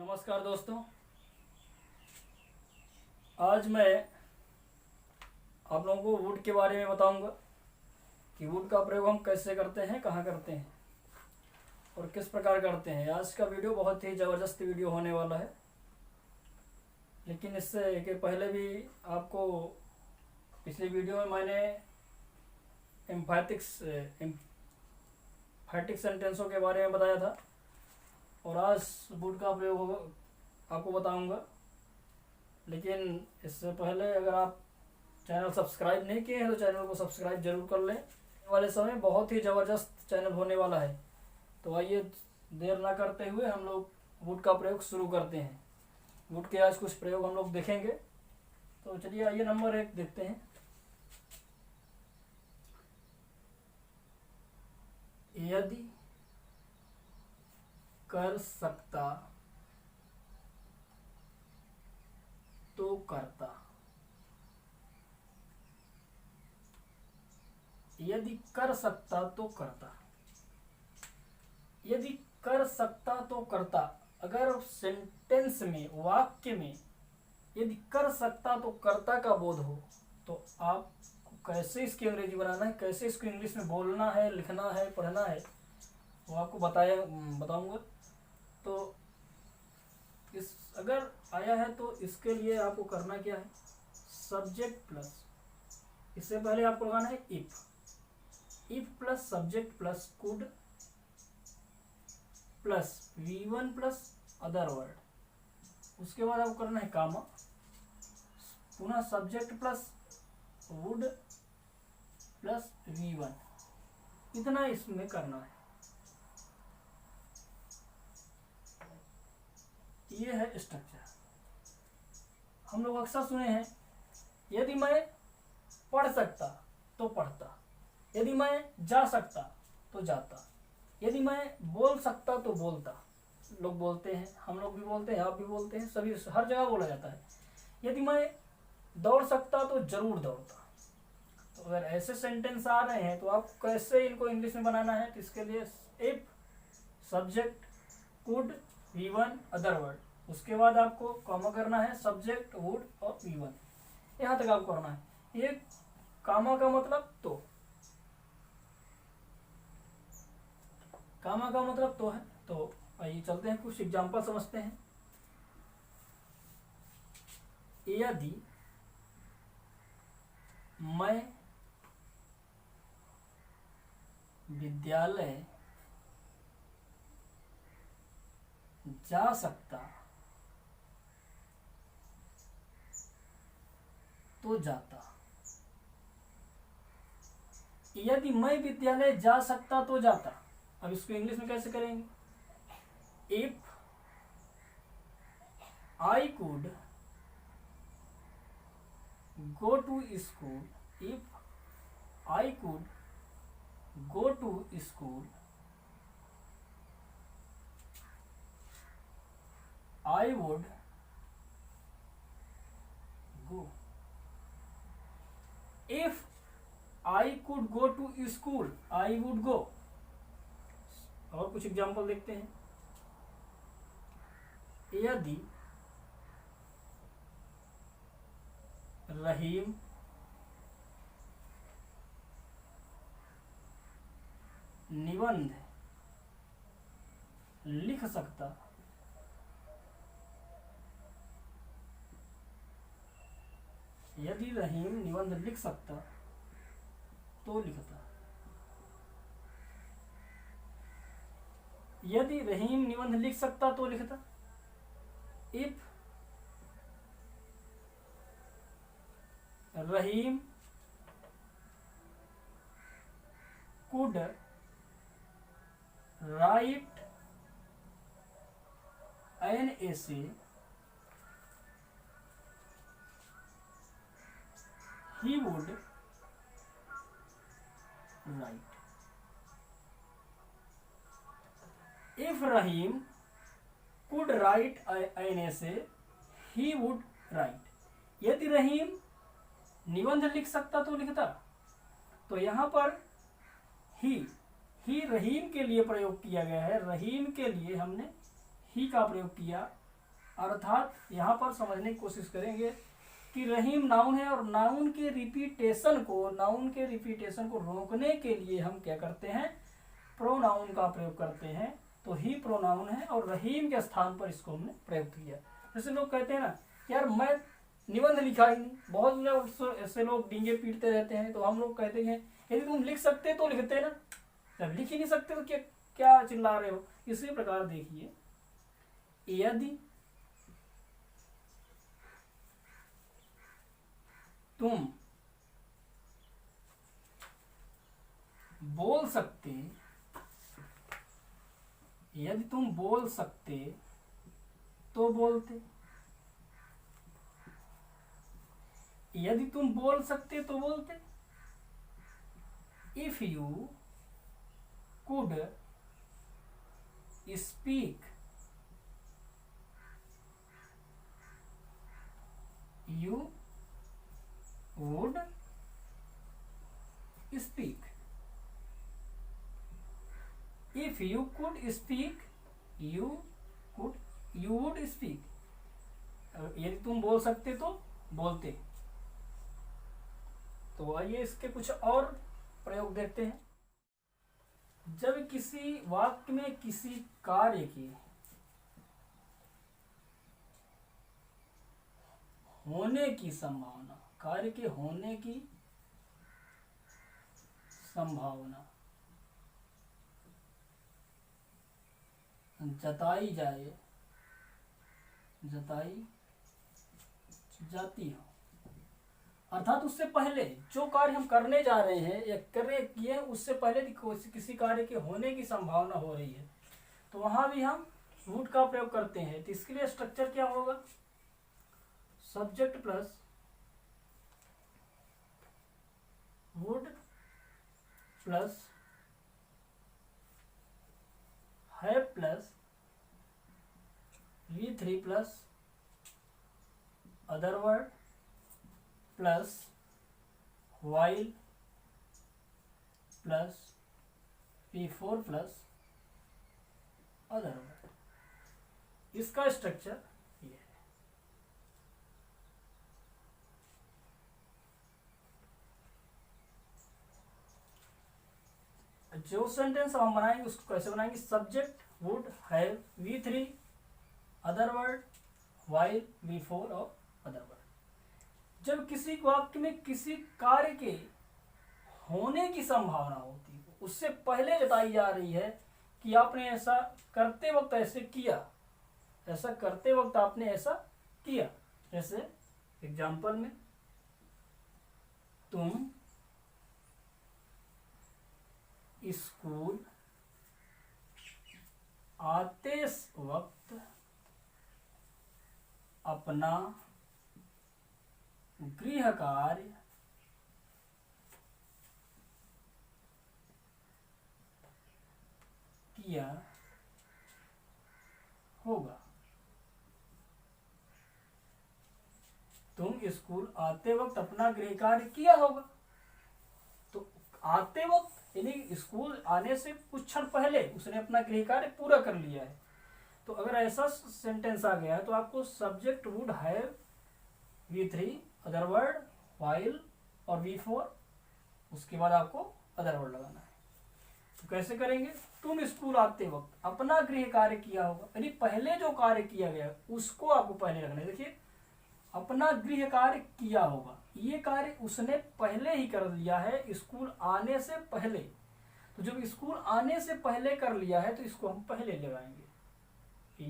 नमस्कार दोस्तों, आज मैं आप लोगों को वुड के बारे में बताऊंगा कि वुड का प्रयोग हम कैसे करते हैं, कहाँ करते हैं और किस प्रकार करते हैं। आज का वीडियो बहुत ही ज़बरदस्त वीडियो होने वाला है, लेकिन इससे के पहले भी आपको पिछले वीडियो में मैंने एम्फैटिक सेंटेंसों के बारे में बताया था और आज वुड का प्रयोग आपको बताऊंगा। लेकिन इससे पहले अगर आप चैनल सब्सक्राइब नहीं किए हैं तो चैनल को सब्सक्राइब जरूर कर लें। आने वाले समय बहुत ही ज़बरदस्त चैनल होने वाला है, तो आइए देर ना करते हुए हम लोग वुड का प्रयोग शुरू करते हैं। वुड के आज कुछ प्रयोग हम लोग देखेंगे, तो चलिए आइए नंबर 1 देखते हैं। यदि कर सकता तो करता। यदि कर सकता तो करता। यदि कर सकता तो करता। अगर सेंटेंस में, वाक्य में यदि कर सकता तो करता का बोध हो तो आपको कैसे इसकी अंग्रेजी बनाना है, कैसे इसको इंग्लिश में बोलना है, लिखना है, पढ़ना है, वो आपको बताऊंगा। तो इस अगर आया है तो इसके लिए आपको करना क्या है, सब्जेक्ट प्लस, इससे पहले आपको लगाना है if plus subject plus could plus V1 plus other word. उसके बाद आपको करना है कामा, पुनः subject plus would plus V1। इतना इसमें करना है। ये है स्ट्रक्चर। हम लोग अक्सर सुने हैं, यदि मैं पढ़ सकता तो पढ़ता, यदि मैं जा सकता तो जाता, यदि मैं बोल सकता तो बोलता। लोग बोलते हैं, हम लोग भी बोलते हैं, आप भी बोलते हैं, सभी हर जगह बोला जाता है। यदि मैं दौड़ सकता तो जरूर दौड़ता। तो अगर ऐसे सेंटेंस आ रहे हैं तो आप कैसे इनको इंग्लिश में बनाना है, तो इसके लिए if subject could V1 other word, उसके बाद आपको कॉमा करना है सब्जेक्ट वुड और V1। यहाँ तक आपको करना है। ये कामा का मतलब तो, कामा का मतलब तो है। तो आइए चलते हैं, कुछ एग्जांपल समझते हैं। यदि मैं विद्यालय जा सकता तो जाता। यदि मैं विद्यालय जा सकता तो जाता। अब इसको इंग्लिश में कैसे करेंगे, if I could go to school, if I could go to school, I would go. If I could go to school, I would go. और कुछ एग्जाम्पल देखते हैं। यदि रहीम निबंध लिख सकता यदि रहीम निबंध लिख सकता तो लिखता। यदि रहीम निबंध लिख सकता तो लिखता। If Rahim could write an essay, he would write. If Rahim could write an essay, he would write. यदि रहीम निबंध लिख सकता तो लिखता। तो यहाँ पर ही रहीम के लिए प्रयोग किया गया है। रहीम के लिए हमने ही का प्रयोग किया अर्थात यहाँ पर समझने की कोशिश करेंगे कि रहीम नाउन है और नाउन के रिपीटेशन को रोकने के लिए हम क्या करते हैं, प्रोनाउन का प्रयोग करते हैं। तो ही प्रोनाउन है और रहीम के स्थान पर इसको हमने प्रयोग किया। जैसे लोग कहते हैं ना यार मैं निबंध लिखा ही नहीं, बहुत लोग ऐसे लोग डींगे पीटते रहते हैं, तो हम लोग कहते हैं यदि तुम लिख सकते तो लिखते ना, जब लिख ही नहीं सकते तो क्या क्या चिल्ला रहे हो। इसी प्रकार देखिए, यदि तुम बोल सकते, यदि तुम बोल सकते तो बोलते, यदि तुम बोल सकते तो बोलते। If you could speak you would speak. If you could speak you would speak. यदि तुम बोल सकते तो बोलते। तो आइए इसके कुछ और प्रयोग देखते हैं। जब किसी वाक्य में किसी कार्य की होने की संभावना, कार्य के होने की संभावना जताई जाती हो, अर्थात उससे पहले जो कार्य हम करने जा रहे हैं या किए उससे पहले किसी कार्य के होने की संभावना हो रही है, तो वहां भी हम वुड का प्रयोग करते हैं। तो इसके लिए स्ट्रक्चर क्या होगा, सब्जेक्ट प्लस वुड प्लस है plus V3 plus other word plus while plus P4 plus other word. इसका स्ट्रक्चर ये है। जो सेंटेंस हम बनाएंगे उसको कैसे बनाएंगे, subject would have V3 other word while V4 और अदर वर्ड। जब किसी वाक्य में किसी कार्य के होने की संभावना होती है, उससे पहले जताई जा रही है कि आपने ऐसा करते वक्त ऐसे किया, ऐसा करते वक्त आपने ऐसा किया। जैसे एग्जाम्पल में, तुम स्कूल आते वक्त अपना गृह कार्य किया होगा। तुम स्कूल आते वक्त अपना गृह कार्य किया होगा। तो आते वक्त यानी स्कूल आने से कुछ क्षण पहले उसने अपना गृह कार्य पूरा कर लिया है। तो अगर ऐसा सेंटेंस आ गया है तो आपको subject would have V3 other word while और V4, उसके बाद आपको अदर वर्ड लगाना है। तो कैसे करेंगे, तुम स्कूल आते वक्त अपना गृह कार्य किया होगा, यानी पहले जो कार्य किया गया उसको आपको पहले रखना है। देखिए, अपना गृह कार्य किया होगा, ये कार्य उसने पहले ही कर लिया है, स्कूल आने से पहले। तो जब स्कूल आने से पहले कर लिया है तो इसको हम पहले लगाएंगे।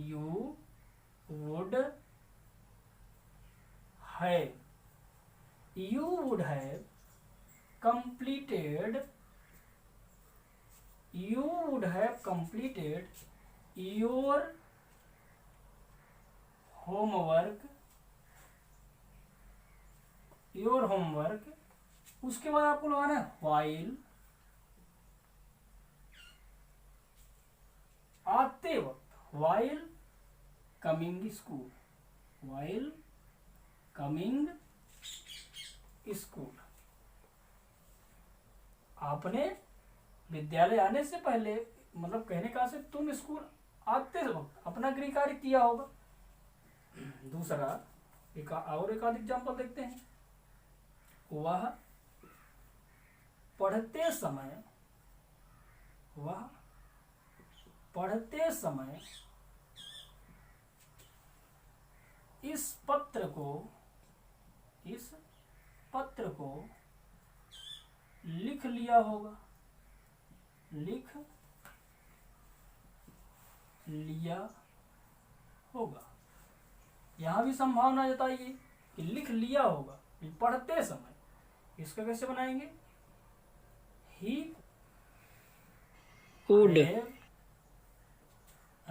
You would have, you would have completed your homework। उसके बाद आपको लगाना है while आते वक्त, while coming स्कूल। आपने विद्यालय आने से पहले, मतलब कहने का से तुम स्कूल आते वक्त अपना गृह कार्य किया होगा। दूसरा एक और एक आध एग्जाम्पल देखते हैं। वह पढ़ते समय इस पत्र को लिख लिया होगा। यहां भी संभावना जताइए कि लिख लिया होगा पढ़ते समय। इसका कैसे बनाएंगे? ही would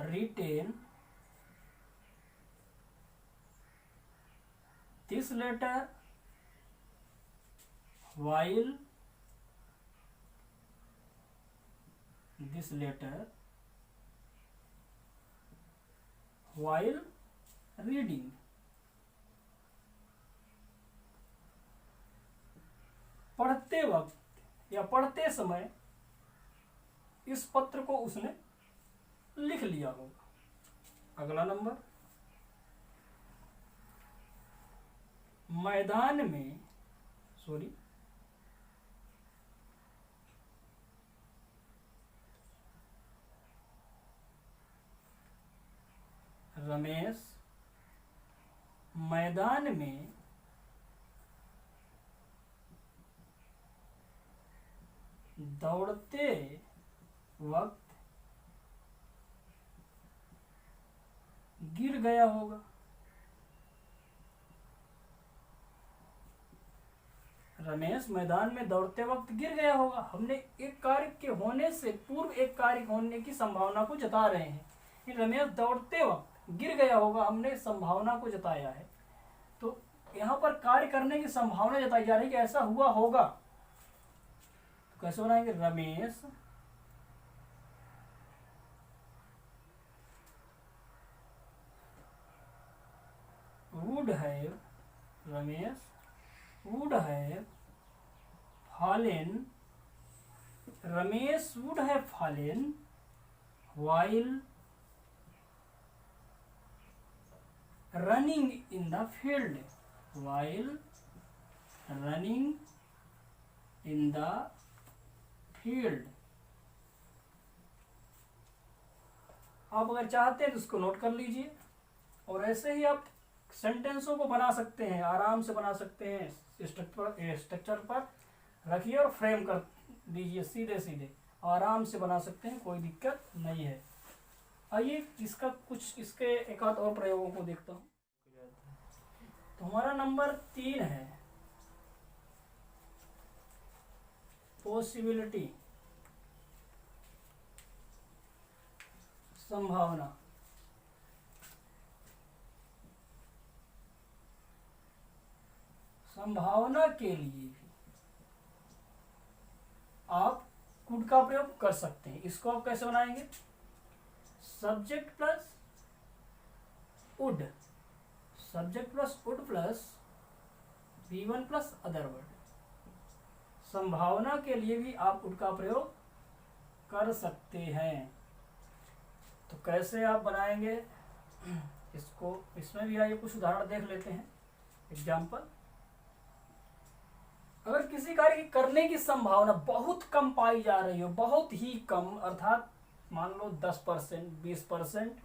written this letter while reading। पढ़ते वक्त या पढ़ते समय इस पत्र को उसने लिख लिया होगा। अगला नंबर, मैदान में रमेश मैदान में दौड़ते वक्त गिर गया होगा। रमेश मैदान में दौड़ते वक्त गिर गया होगा। हमने एक कार्य के होने से पूर्व एक कार्य होने की संभावना को जता रहे हैं। रमेश दौड़ते वक्त गिर गया होगा, हमने संभावना को जताया है। तो यहाँ पर कार्य करने की संभावना जताई जा रही है कि ऐसा हुआ होगा। तो कैसे बनाएंगे? Ramesh would have fallen while running in the field। आप अगर चाहते हैं तो इसको नोट कर लीजिए, और ऐसे ही आप सेंटेंसों को बना सकते हैं, आराम से बना सकते हैं। स्ट्रक्चर पर रखिए और फ्रेम कर दीजिए, सीधे आराम से बना सकते हैं, कोई दिक्कत नहीं है। आइए इसके एक आध और प्रयोगों को देखता हूँ। तो हमारा नंबर 3 है पॉसिबिलिटी, संभावना। संभावना के लिए भी आप कुड का प्रयोग कर सकते हैं। इसको आप कैसे बनाएंगे? Subject plus would plus V1 plus other word. संभावना के लिए भी आप वुड का प्रयोग कर सकते हैं। तो कैसे आप बनाएंगे इसको? इसमें भी आइए कुछ उदाहरण देख लेते हैं। एग्जाम्पल, अगर किसी कार्य की करने की संभावना बहुत कम पाई जा रही हो, बहुत ही कम, अर्थात मान लो 10%, 20%,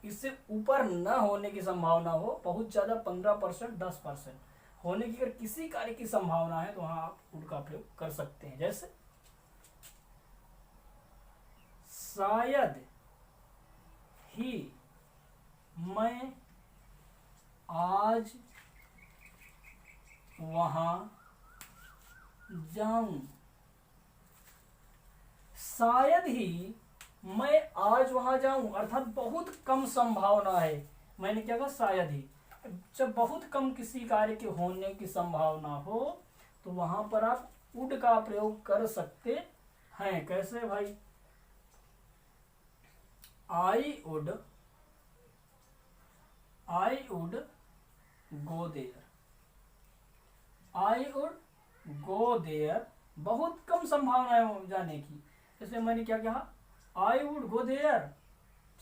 इससे ऊपर न होने की संभावना हो, बहुत ज्यादा 15%, 10% होने की अगर किसी कार्य की संभावना है तो वहां आप उनका प्रयोग कर सकते हैं। जैसे शायद ही मैं आज वहां जाऊं। शायद ही मैं आज वहां जाऊं, अर्थात बहुत कम संभावना है। मैंने क्या कहा? शायद ही। जब बहुत कम किसी कार्य के होने की संभावना हो तो वहां पर आप वुड का प्रयोग कर सकते हैं। कैसे भाई? I would go there. I would go there, बहुत कम संभावना है जाने की, इसलिए मैंने क्या कहा? आई वुड गो देयर,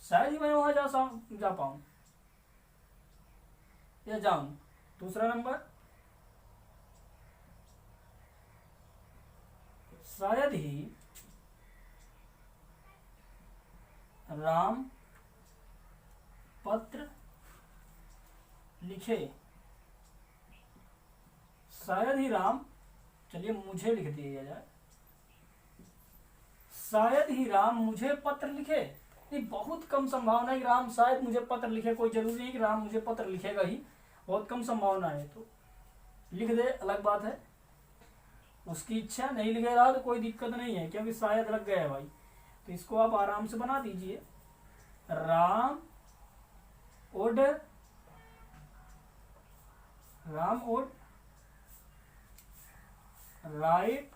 शायद ही मैं वहां जा पाऊं। या जाऊं। दूसरा नंबर, शायद ही राम पत्र लिखे। शायद ही राम, चलिए मुझे लिख दिया जाए, शायद ही राम मुझे पत्र लिखे। नहीं, बहुत कम संभावना है कि राम शायद मुझे पत्र लिखे, कोई जरूरी नहीं कि राम मुझे पत्र लिखेगा ही, बहुत कम संभावना है। तो लिख दे, अलग बात है, उसकी इच्छा, नहीं लिखे रहा तो कोई दिक्कत नहीं है, क्योंकि शायद लग गया है भाई। तो इसको आप आराम से बना दीजिए, Ram would write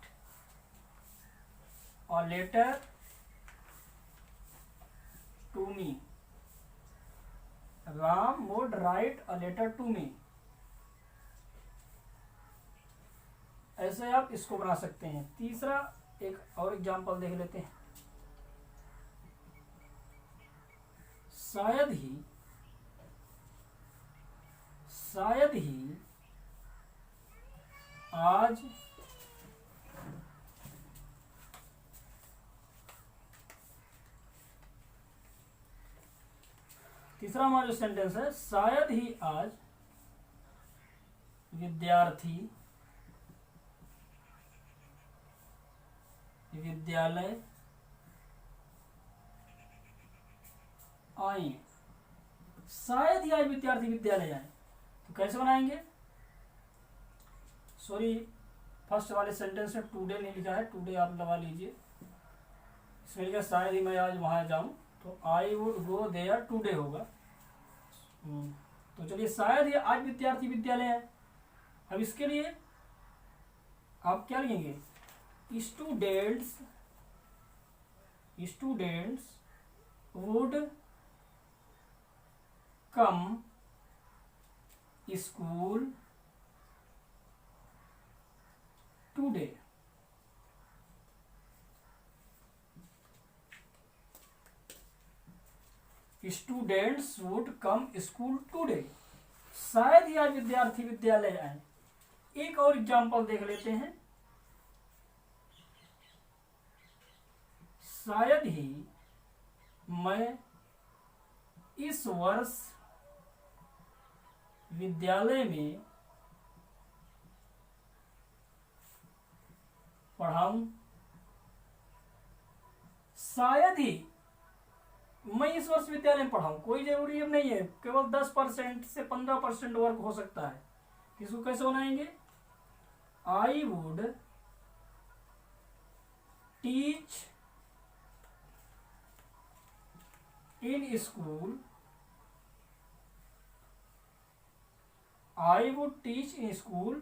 a letter to me. Ram would write a letter to me. ऐसे आप इसको बना सकते हैं। तीसरा एक और एग्जांपल देख लेते हैं। शायद ही आज तीसरा हमारा जो सेंटेंस है, शायद ही आज विद्यार्थी विद्यालय आए। शायद ही आज विद्यार्थी विद्यालय आए, तो कैसे बनाएंगे? सॉरी, फर्स्ट वाले सेंटेंस में टुडे नहीं लिखा है, टुडे आप लगा लीजिए। इसमें लिखा शायद ही मैं आज वहां जाऊं, तो I would go there today होगा। तो चलिए, शायद ही आज विद्यार्थी विद्यालय है। अब इसके लिए आप क्या लिखेंगे? Students would come school today. Students would come school today. शायद ही आज विद्यार्थी विद्यालय आए। एक और एग्जाम्पल देख लेते हैं। शायद ही मैं इस वर्ष विद्यालय में पढ़ाऊं। शायद ही मैं इस वर्ष विद्यालय में पढ़ाऊं, कोई जरूरी अब नहीं है, केवल 10% से 15% वर्क हो सकता है। इसको कैसे बनाएंगे? I would teach in school, I would teach in school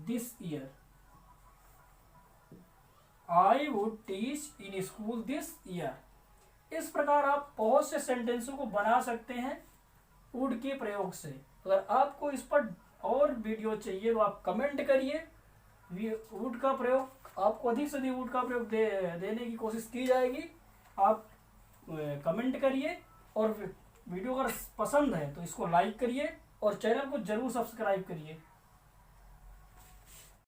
this year. I would teach in school this year. इस प्रकार आप बहुत से सेंटेंसों को बना सकते हैं वुड के प्रयोग से। अगर आपको इस पर और वीडियो चाहिए तो आप कमेंट करिए। वुड का प्रयोग, आपको अधिक से अधिक वुड का प्रयोग देने की कोशिश की जाएगी। आप कमेंट करिए, और वीडियो अगर पसंद है तो इसको लाइक करिए और चैनल को जरूर सब्सक्राइब करिए।